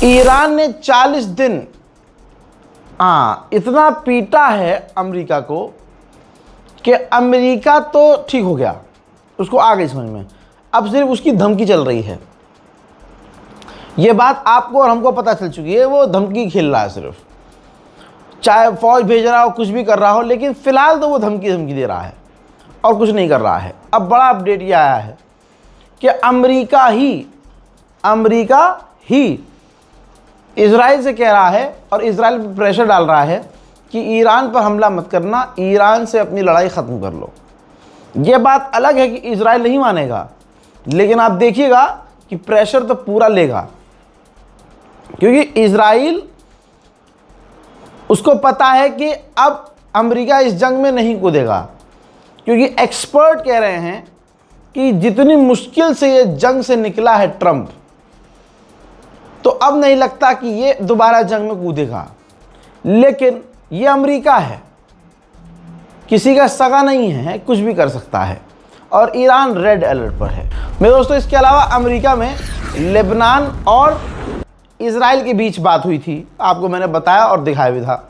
Iran ने 40 दिन इतना पीटा है अमेरिका को कि अमेरिका तो ठीक हो गया, उसको आ गई समझ में। अब सिर्फ उसकी धमकी चल रही है। ये बात आपको और हमको पता चल चुकी है, वो धमकी खेल रहा है सिर्फ, चाहे फौज भेज रहा हो, कुछ भी कर रहा हो, लेकिन फिलहाल तो वो धमकी दे रहा है और कुछ नहीं कर रहा है। अब बड़ा अपडेट ये आया है कि अमेरिका ही इजराइल से कह रहा है और इजराइल पर प्रेशर डाल रहा है कि ईरान पर हमला मत करना, ईरान से अपनी लड़ाई ख़त्म कर लो। ये बात अलग है कि इजराइल नहीं मानेगा, लेकिन आप देखिएगा कि प्रेशर तो पूरा लेगा, क्योंकि इजराइल उसको पता है कि अब अमेरिका इस जंग में नहीं कूदेगा, क्योंकि एक्सपर्ट कह रहे हैं कि जितनी मुश्किल से ये जंग से निकला है ट्रंप, तो अब नहीं लगता कि ये दोबारा जंग में कूदेगा। लेकिन ये अमेरिका है, किसी का सगा नहीं है, कुछ भी कर सकता है, और ईरान रेड अलर्ट पर है। मेरे दोस्तों, इसके अलावा अमेरिका में लेबनान और इजराइल के बीच बात हुई थी, आपको मैंने बताया और दिखाया भी था।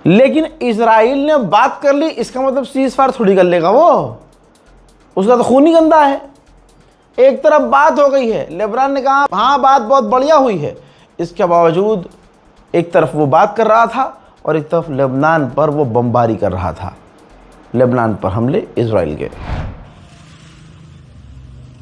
लेकिन इजराइल ने बात कर ली, इसका मतलब सीज फायर थोड़ी कर लेगा वो, उसका तो खून ही गंदा है। एक तरफ बात हो गई है, लेबनान ने कहा हाँ बात बहुत बढ़िया हुई है, इसके बावजूद एक तरफ वो बात कर रहा था और एक तरफ लेबनान पर वो बमबारी कर रहा था, लेबनान पर हमले इजराइल के।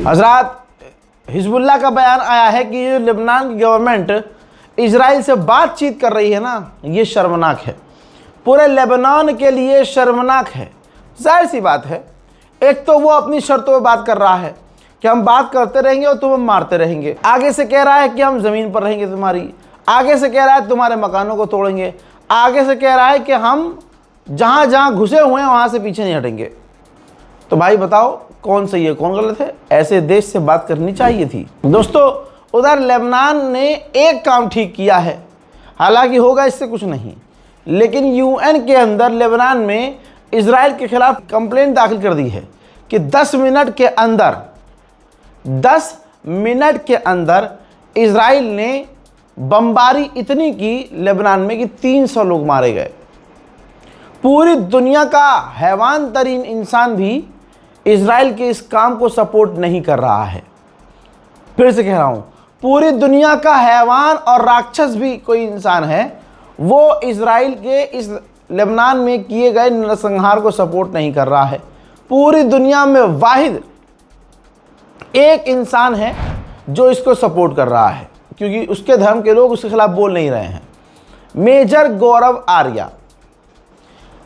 हजरात, हिजबुल्लाह का बयान आया है कि ये लेबनान की गवर्नमेंट इजराइल से बातचीत कर रही है ना, ये शर्मनाक है, पूरे लेबनान के लिए शर्मनाक है। जाहिर सी बात है, एक तो वो अपनी शर्तों पे बात कर रहा है कि हम बात करते रहेंगे और तुम मारते रहेंगे, आगे से कह रहा है कि हम ज़मीन पर रहेंगे तुम्हारी, आगे से कह रहा है तुम्हारे मकानों को तोड़ेंगे, आगे से कह रहा है कि हम जहाँ जहाँ घुसे हुए हैं वहाँ से पीछे नहीं हटेंगे। तो भाई बताओ कौन सही है कौन गलत है? ऐसे देश से बात करनी चाहिए थी। दोस्तों, उधर लेबनान ने एक काम ठीक किया है, हालांकि होगा इससे कुछ नहीं, लेकिन यूएन के अंदर लेबनान में इजराइल के खिलाफ कंप्लेंट दाखिल कर दी है कि 10 मिनट के अंदर इजराइल ने बमबारी इतनी की लेबनान में कि 300 लोग मारे गए। पूरी दुनिया का हैवान तरीन इंसान भी इजराइल के इस काम को सपोर्ट नहीं कर रहा है। फिर से कह रहा हूं, पूरी दुनिया का हैवान और राक्षस भी कोई इंसान है, वो इजराइल के इस लेबनान में किए गए नरसंहार को सपोर्ट नहीं कर रहा है। पूरी दुनिया में वाहिद एक इंसान है जो इसको सपोर्ट कर रहा है, क्योंकि उसके धर्म के लोग उसके खिलाफ बोल नहीं रहे हैं। मेजर गौरव आर्या,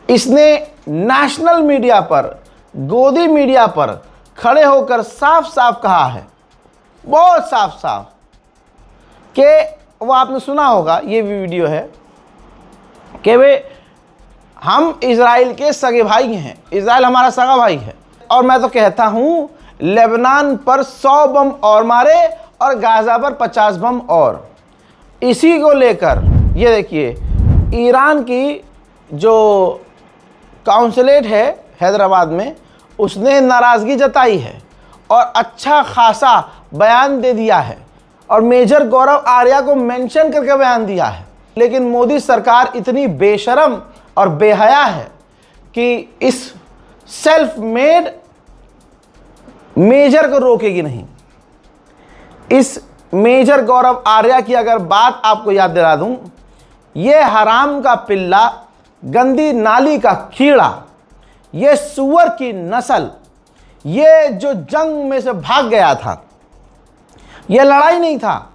इसने नेशनल मीडिया पर, गोदी मीडिया पर खड़े होकर साफ साफ कहा है, बहुत साफ साफ, कि वो आपने सुना होगा, ये भी वीडियो है, कि वे हम इजराइल के सगे भाई हैं, इजराइल हमारा सगा भाई है, और मैं तो कहता हूं लेबनान पर 100 बम और मारे और गाजा पर 50 बम और। इसी को लेकर ये देखिए, ईरान की जो काउंसलेट है हैदराबाद में, उसने नाराज़गी जताई है और अच्छा खासा बयान दे दिया है, और मेजर गौरव आर्या को मेंशन करके बयान दिया है। लेकिन मोदी सरकार इतनी बेशरम और बेहया है कि इस सेल्फ मेड मेजर को रोकेगी नहीं। इस मेजर गौरव आर्या की अगर बात आपको याद दिला दूं, ये हराम का पिल्ला, गंदी नाली का कीड़ा, ये सुअर की नस्ल, ये जो जंग में से भाग गया था, ये लड़ाई नहीं था,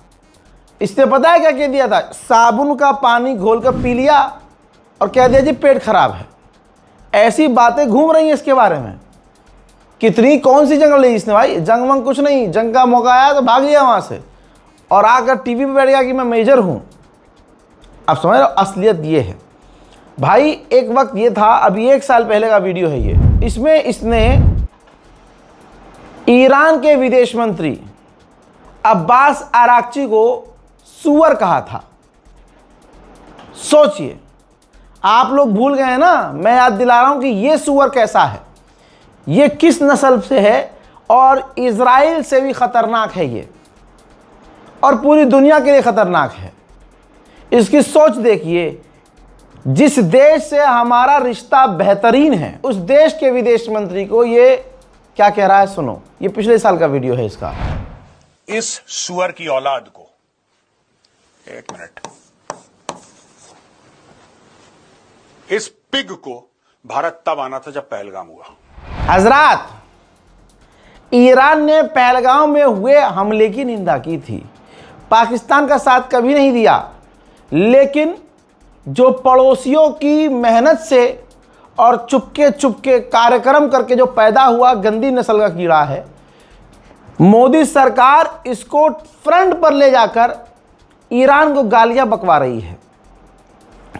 इसने पता है क्या कह दिया था? साबुन का पानी घोल कर पी लिया और कह दिया जी पेट खराब है। ऐसी बातें घूम रही हैं इसके बारे में। कितनी कौन सी जंग लड़ी इसने भाई? जंग वंग कुछ नहीं, जंग का मौका आया तो भाग लिया वहां से और आकर टीवी पे बैठ गया कि मैं मेजर हूं। आप समझ रहे हो, असलियत ये है भाई। एक वक्त ये था, अभी 1 साल पहले का वीडियो है ये, इसमें इसने ईरान के विदेश मंत्री अब्बास आराक्ची को सुअर कहा था। सोचिए, आप लोग भूल गए हैं ना, मैं याद दिला रहा हूं कि ये सूअर कैसा है, ये किस नस्ल से है, और इज़राइल से भी खतरनाक है ये, और पूरी दुनिया के लिए खतरनाक है। इसकी सोच देखिए, जिस देश से हमारा रिश्ता बेहतरीन है उस देश के विदेश मंत्री को ये क्या कह रहा है, सुनो। ये पिछले साल का वीडियो है इसका। इस सुअर की औलाद को, एक मिनट, इस पिग को भारत तब आना था जब पहलगाम हुआ। हजरात, ईरान ने पहलगाम में हुए हमले की निंदा की थी, पाकिस्तान का साथ कभी नहीं दिया, लेकिन जो पड़ोसियों की मेहनत से और चुपके चुपके कार्यक्रम करके जो पैदा हुआ गंदी नस्ल का कीड़ा है, मोदी सरकार इसको फ्रंट पर ले जाकर ईरान को गालियां बकवा रही है।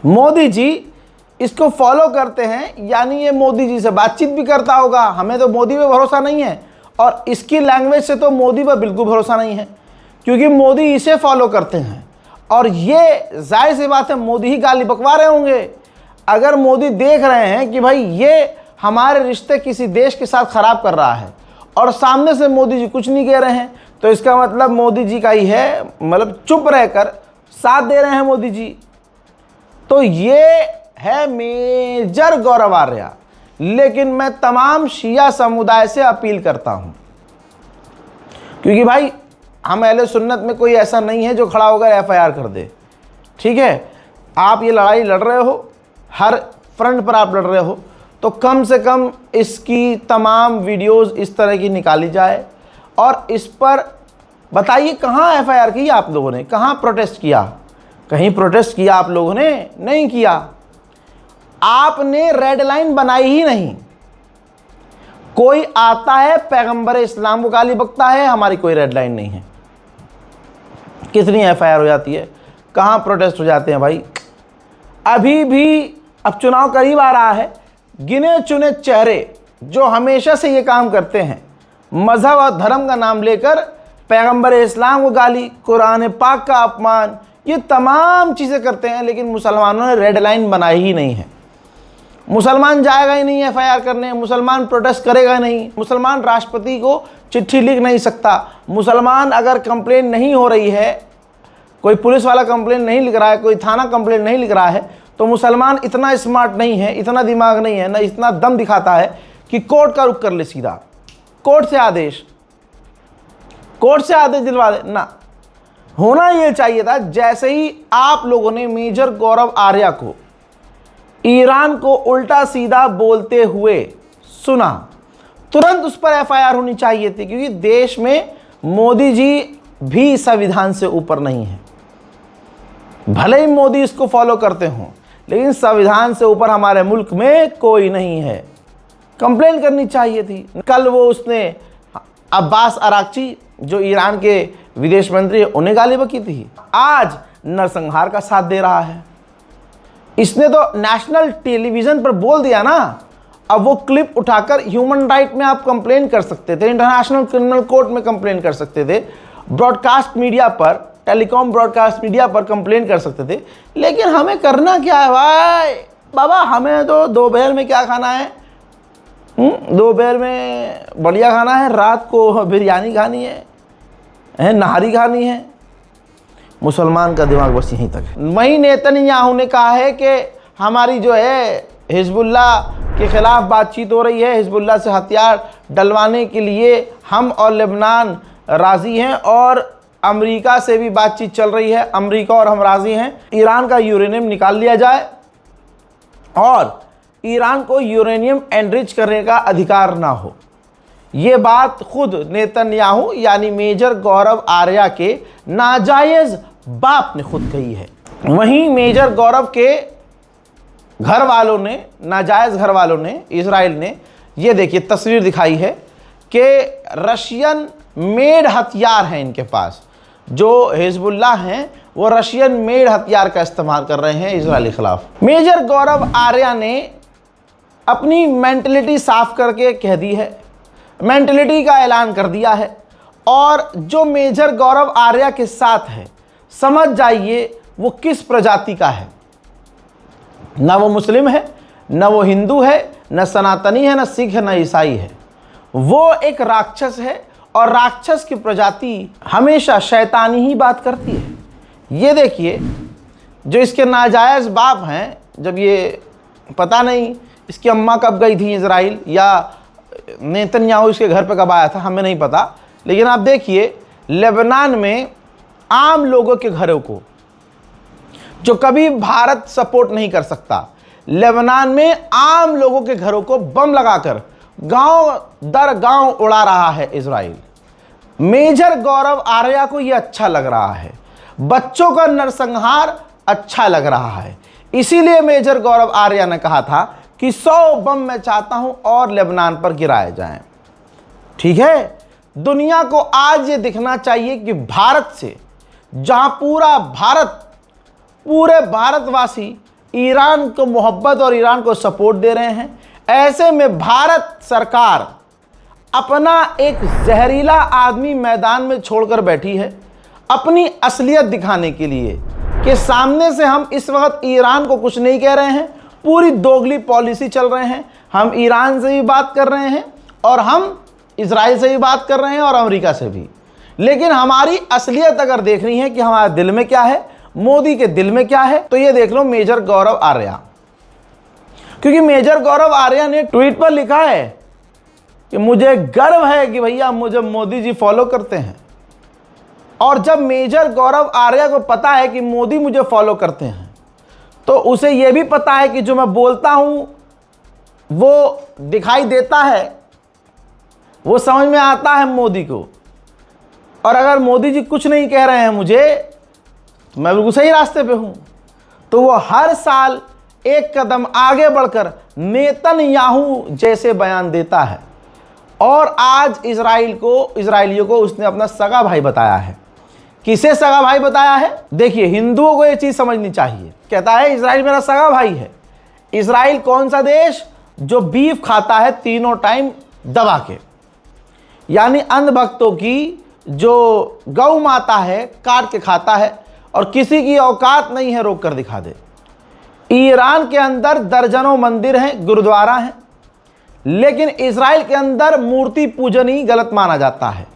मोदी जी इसको फॉलो करते हैं, यानी ये मोदी जी से बातचीत भी करता होगा। हमें तो मोदी पे भरोसा नहीं है, और इसकी लैंग्वेज से तो मोदी पर बिल्कुल भरोसा नहीं है, क्योंकि मोदी इसे फॉलो करते हैं। और ये जाहिर सी बात है, मोदी ही गाली बकवा रहे होंगे। अगर मोदी देख रहे हैं कि भाई ये हमारे रिश्ते किसी देश के साथ खराब कर रहा है, और सामने से मोदी जी कुछ नहीं कह रहे हैं, तो इसका मतलब मोदी जी का ही है, मतलब चुप रहकर साथ दे रहे हैं मोदी जी। तो ये है मेजर गौरव आर्या। लेकिन मैं तमाम शिया समुदाय से अपील करता हूं, क्योंकि भाई हम अहले सुन्नत में कोई ऐसा नहीं है जो खड़ा होकर एफआईआर कर दे। ठीक है, आप ये लड़ाई लड़ रहे हो, हर फ्रंट पर आप लड़ रहे हो, तो कम से कम इसकी तमाम वीडियोस इस तरह की निकाली जाए, और इस पर बताइए कहाँ एफआईआर की आप लोगों ने, कहाँ प्रोटेस्ट किया? कहीं प्रोटेस्ट किया आप लोगों ने? नहीं किया। आपने रेड लाइन बनाई ही नहीं। कोई आता है पैगंबर इस्लाम को गाली बकता है, हमारी कोई रेड लाइन नहीं है। कितनी एफआईआर हो जाती है, कहाँ प्रोटेस्ट हो जाते हैं भाई। अभी भी अब चुनाव करीब आ रहा है, गिने चुने चेहरे जो हमेशा से ये काम करते हैं, मजहब और धर्म का नाम लेकर पैगंबर इस्लाम को गाली, कुरान पाक का अपमान, ये तमाम चीज़ें करते हैं, लेकिन मुसलमानों ने रेड लाइन बनाई ही नहीं है। मुसलमान जाएगा ही नहीं एफआईआर करने, मुसलमान प्रोटेस्ट करेगा नहीं, मुसलमान राष्ट्रपति को चिट्ठी लिख नहीं सकता, मुसलमान अगर कंप्लेन नहीं हो रही है, कोई पुलिस वाला कंप्लेन नहीं लिख रहा है, कोई थाना कंप्लेन नहीं लिख रहा है, तो मुसलमान इतना स्मार्ट नहीं है, इतना दिमाग नहीं है, ना इतना दम दिखाता है कि कोर्ट का रुख कर ले, सीधा कोर्ट से आदेश दिलवा दे ना। होना ये चाहिए था, जैसे ही आप लोगों ने मेजर गौरव आर्या को ईरान को उल्टा सीधा बोलते हुए सुना, तुरंत उस पर एफआईआर होनी चाहिए थी, क्योंकि देश में मोदी जी भी संविधान से ऊपर नहीं है। भले ही मोदी इसको फॉलो करते हों, लेकिन संविधान से ऊपर हमारे मुल्क में कोई नहीं है। कंप्लेन करनी चाहिए थी। कल वो उसने अब्बास अराक्ची जो ईरान के विदेश मंत्री, उन्हें गाली बकी थी, आज नरसंहार का साथ दे रहा है। इसने तो नेशनल टेलीविजन पर बोल दिया ना। अब वो क्लिप उठाकर ह्यूमन राइट में आप कंप्लेन कर सकते थे, इंटरनेशनल क्रिमिनल कोर्ट में कंप्लेन कर सकते थे, ब्रॉडकास्ट मीडिया पर, टेलीकॉम ब्रॉडकास्ट मीडिया पर कंप्लेन कर सकते थे, लेकिन हमें करना क्या है भाई? बाबा हमें तो दोपहर में क्या खाना है, दोपहर में बढ़िया खाना है, रात को बिरयानी खानी है, नहारी खानी है। मुसलमान का दिमाग बस यहीं तक है। वहीं नेतन्याहू ने कहा है कि हमारी जो है हिजबुल्लाह के खिलाफ बातचीत हो रही है, हिजबुल्लाह से हथियार डलवाने के लिए हम और लेबनान राज़ी हैं, और अमेरिका से भी बातचीत चल रही है, अमेरिका और हम राज़ी हैं ईरान का यूरेनियम निकाल लिया जाए, और ईरान को यूरेनियम एनरिच करने का अधिकार ना हो। ये बात खुद नेतन्याहू यानी मेजर गौरव आर्या के नाजायज़ बाप ने खुद कही है। वहीं मेजर गौरव के घर वालों ने, नाजायज़ घर वालों ने, इजराइल ने, ये देखिए तस्वीर दिखाई है कि रशियन मेड हथियार हैं इनके पास। जो हिजबुल्लाह हैं वो रशियन मेड हथियार का इस्तेमाल कर रहे हैं इजराइल के खिलाफ। मेजर गौरव आर्या ने अपनी मेंटलिटी साफ करके कह दी है, मेंटलिटी का ऐलान कर दिया है, और जो मेजर गौरव आर्या के साथ है समझ जाइए वो किस प्रजाति का है। ना वो मुस्लिम है, ना वो हिंदू है, न सनातनी है, न सिख है, न ईसाई है। वो एक राक्षस है और राक्षस की प्रजाति हमेशा शैतानी ही बात करती है। ये देखिए, जो इसके नाजायज़ बाप हैं, जब ये पता नहीं इसकी अम्मा कब गई थी इजराइल या नेतन्याहू इसके घर पे कब आया था, हमें नहीं पता, लेकिन आप देखिए लेबनान में आम लोगों के घरों को, जो कभी भारत सपोर्ट नहीं कर सकता, लेबनान में आम लोगों के घरों को बम लगाकर गांव दर गांव उड़ा रहा है इजराइल। मेजर गौरव आर्या को यह अच्छा लग रहा है, बच्चों का नरसंहार अच्छा लग रहा है। इसीलिए मेजर गौरव आर्या ने कहा था कि 100 बम मैं चाहता हूं और लेबनान पर गिराए जाएं। ठीक है, दुनिया को आज ये दिखना चाहिए कि भारत से, जहां पूरे भारतवासी ईरान को मोहब्बत और ईरान को सपोर्ट दे रहे हैं, ऐसे में भारत सरकार अपना एक जहरीला आदमी मैदान में छोड़कर बैठी है अपनी असलियत दिखाने के लिए कि सामने से हम इस वक्त ईरान को कुछ नहीं कह रहे हैं, पूरी दोगली पॉलिसी चल रहे हैं। हम ईरान से भी बात कर रहे हैं और हम इजराइल से भी बात कर रहे हैं और अमेरिका से भी, लेकिन हमारी असलियत अगर देखनी है कि हमारे दिल में क्या है, मोदी के दिल में क्या है, तो ये देख लो मेजर गौरव आर्या। क्योंकि मेजर गौरव आर्या ने ट्वीट पर लिखा है कि मुझे गर्व है कि भैया मुझे मोदी जी फॉलो करते हैं। और जब मेजर गौरव आर्या को पता है कि मोदी मुझे फॉलो करते हैं, तो उसे यह भी पता है कि जो मैं बोलता हूं वो दिखाई देता है, वो समझ में आता है मोदी को। और अगर मोदी जी कुछ नहीं कह रहे हैं मुझे, मैं बिल्कुल सही रास्ते पे हूं, तो वो हर साल एक कदम आगे बढ़कर नेतन्याहू जैसे बयान देता है। और आज इजराइलियों को उसने अपना सगा भाई बताया है। किसे सगा भाई बताया है? देखिए, हिंदुओं को ये चीज समझनी चाहिए। कहता है इजराइल मेरा सगा भाई है। इजराइल कौन सा देश जो बीफ खाता है 3 टाइम दबा के, यानी अंधभक्तों की जो गौ माता है काट के खाता है और किसी की औकात नहीं है रोक कर दिखा दे। ईरान के अंदर दर्जनों मंदिर हैं, गुरुद्वारा हैं, लेकिन इजराइल के अंदर मूर्ति पूजन ही गलत माना जाता है।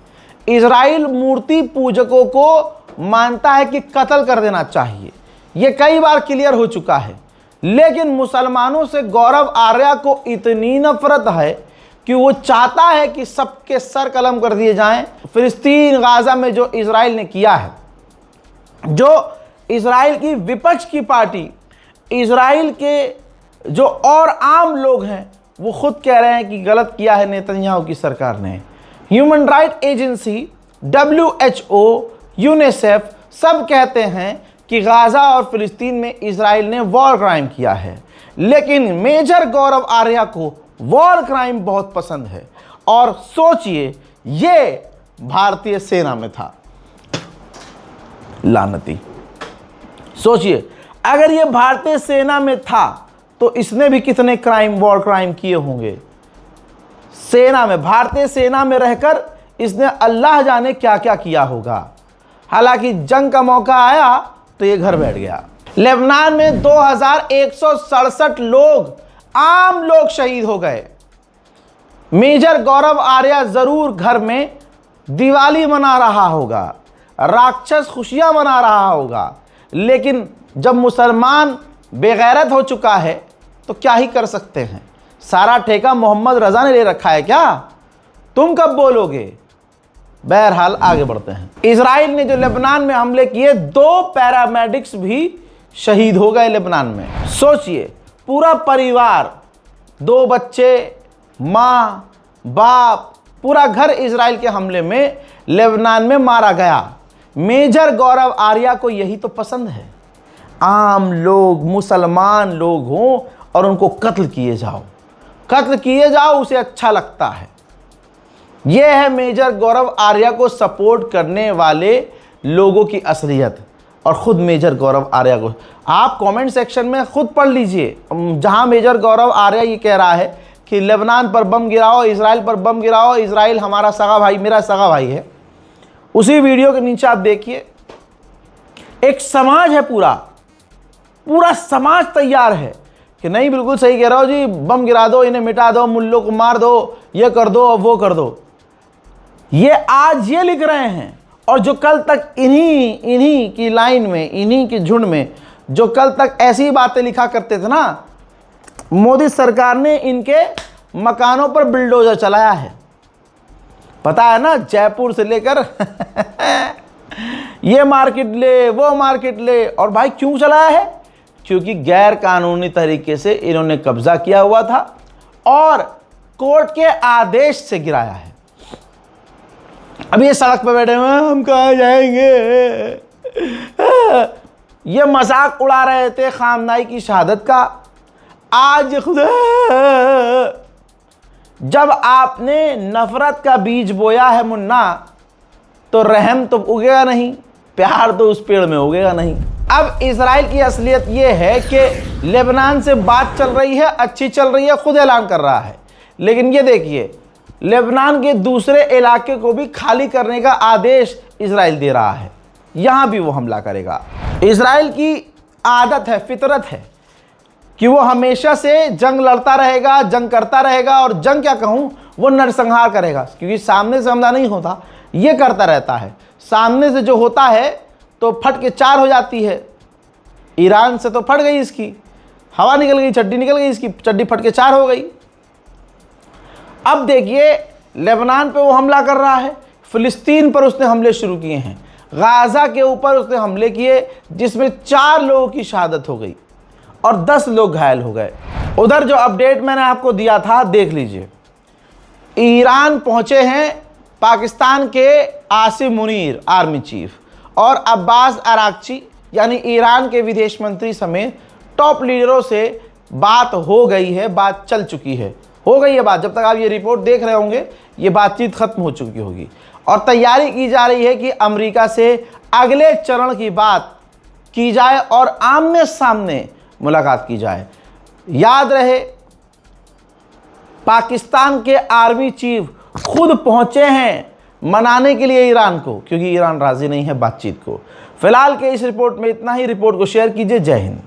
इजराइल मूर्ति पूजकों को मानता है कि कत्ल कर देना चाहिए। यह कई बार क्लियर हो चुका है। लेकिन मुसलमानों से गौरव आर्या को इतनी नफरत है कि वो चाहता है कि सबके सर कलम कर दिए जाएं। फिलिस्तीन गाजा में जो इजराइल ने किया है, जो इजराइल की विपक्ष की पार्टी, इजराइल के जो और आम लोग हैं, वो खुद कह रहे हैं कि गलत किया है नेतन्याहू की सरकार ने। Human right agency, WHO, UNICEF सब कहते हैं कि गाजा और फिलिस्तीन में इजराइल ने वॉर क्राइम किया है। लेकिन मेजर गौरव आर्या को वॉर क्राइम बहुत पसंद है। और सोचिए, ये भारतीय सेना में था। लानती, सोचिए, अगर ये भारतीय सेना में था तो इसने भी कितने वॉर क्राइम किए होंगे। सेना में, भारतीय सेना में रहकर इसने अल्लाह जाने क्या क्या किया होगा। हालांकि जंग का मौका आया तो ये घर बैठ गया। लेबनान में 2167 लोग, आम लोग शहीद हो गए। मेजर गौरव आर्या जरूर घर में दिवाली मना रहा होगा, राक्षस खुशियां मना रहा होगा, लेकिन जब मुसलमान बेगैरत हो चुका है तो क्या ही कर सकते हैं। सारा ठेका मोहम्मद रजा ने ले रखा है क्या? तुम कब बोलोगे? बहरहाल आगे बढ़ते हैं। इजराइल ने जो लेबनान में हमले किए, 2 पैरामेडिक्स भी शहीद हो गए लेबनान में। सोचिए, पूरा परिवार, 2 बच्चे, माँ, बाप, पूरा घर इजराइल के हमले में लेबनान में मारा गया। मेजर गौरव आर्या को यही तो पसंद है, आम लोग, मुसलमान लोग हों और उनको कत्ल किए जाओ, उसे अच्छा लगता है। यह है मेजर गौरव आर्या को सपोर्ट करने वाले लोगों की असलियत। और खुद मेजर गौरव आर्या को आप कमेंट सेक्शन में खुद पढ़ लीजिए, जहां मेजर गौरव आर्या ये कह रहा है कि लेबनान पर बम गिराओ, इजराइल पर बम गिराओ, इजराइल हमारा सगा भाई, मेरा सगा भाई है। उसी वीडियो के नीचे आप देखिए, एक समाज है, पूरा समाज तैयार है कि नहीं बिल्कुल सही कह रहा हो जी, बम गिरा दो, इन्हें मिटा दो, मुल्लों को मार दो, ये कर दो और वो कर दो। ये आज ये लिख रहे हैं, और जो कल तक इन्हीं की लाइन में, इन्हीं के झुंड में जो कल तक ऐसी बातें लिखा करते थे ना, मोदी सरकार ने इनके मकानों पर बिल्डोजर चलाया है। पता है ना, जयपुर से लेकर ये मार्केट ले, वो मार्केट ले। और भाई क्यों चलाया है? क्योंकि गैर कानूनी तरीके से इन्होंने कब्जा किया हुआ था और कोर्ट के आदेश से गिराया है। अब ये सड़क पे बैठे हुए हैं, हम कहाँ जाएंगे, ये मजाक उड़ा रहे थे खामनाई की शहादत का। आज खुदा, जब आपने नफरत का बीज बोया है मुन्ना, तो रहम तो उगेगा नहीं, प्यार तो उस पेड़ में उगेगा नहीं। अब इजराइल की असलियत यह है कि लेबनान से बात चल रही है, अच्छी चल रही है, खुद ऐलान कर रहा है। लेकिन ये देखिए, लेबनान के दूसरे इलाके को भी खाली करने का आदेश इजराइल दे रहा है, यहां भी वो हमला करेगा। इजराइल की आदत है, फितरत है कि वो हमेशा से जंग लड़ता रहेगा, जंग करता रहेगा, और जंग क्या कहूं, वो नरसंहार करेगा। क्योंकि सामने से हमला नहीं होता, ये करता रहता है। सामने से जो होता है तो फट के चार हो जाती है। ईरान से तो फट गई, इसकी हवा निकल गई, चड्डी निकल गई, इसकी चड्डी फट के चार हो गई। अब देखिए, लेबनान पे वो हमला कर रहा है, फिलिस्तीन पर उसने हमले शुरू किए हैं, गाजा के ऊपर उसने हमले किए, जिसमें 4 लोगों की शहादत हो गई और 10 लोग घायल हो गए। उधर जो अपडेट मैंने आपको दिया था, देख लीजिए। ईरान पहुंचे हैं पाकिस्तान के आसिम मुनीर आर्मी चीफ और अब्बास अराक्ची, यानी ईरान के विदेश मंत्री समेत टॉप लीडरों से बात हो गई है, बात चल चुकी है, हो गई है बात। जब तक आप ये रिपोर्ट देख रहे होंगे, ये बातचीत खत्म हो चुकी होगी और तैयारी की जा रही है कि अमेरिका से अगले चरण की बात की जाए और आमने सामने मुलाकात की जाए। याद रहे, पाकिस्तान के आर्मी चीफ खुद पहुंचे हैं मनाने के लिए ईरान को, क्योंकि ईरान राजी नहीं है बातचीत को। फिलहाल के इस रिपोर्ट में इतना ही। रिपोर्ट को शेयर कीजिए। जय हिंद।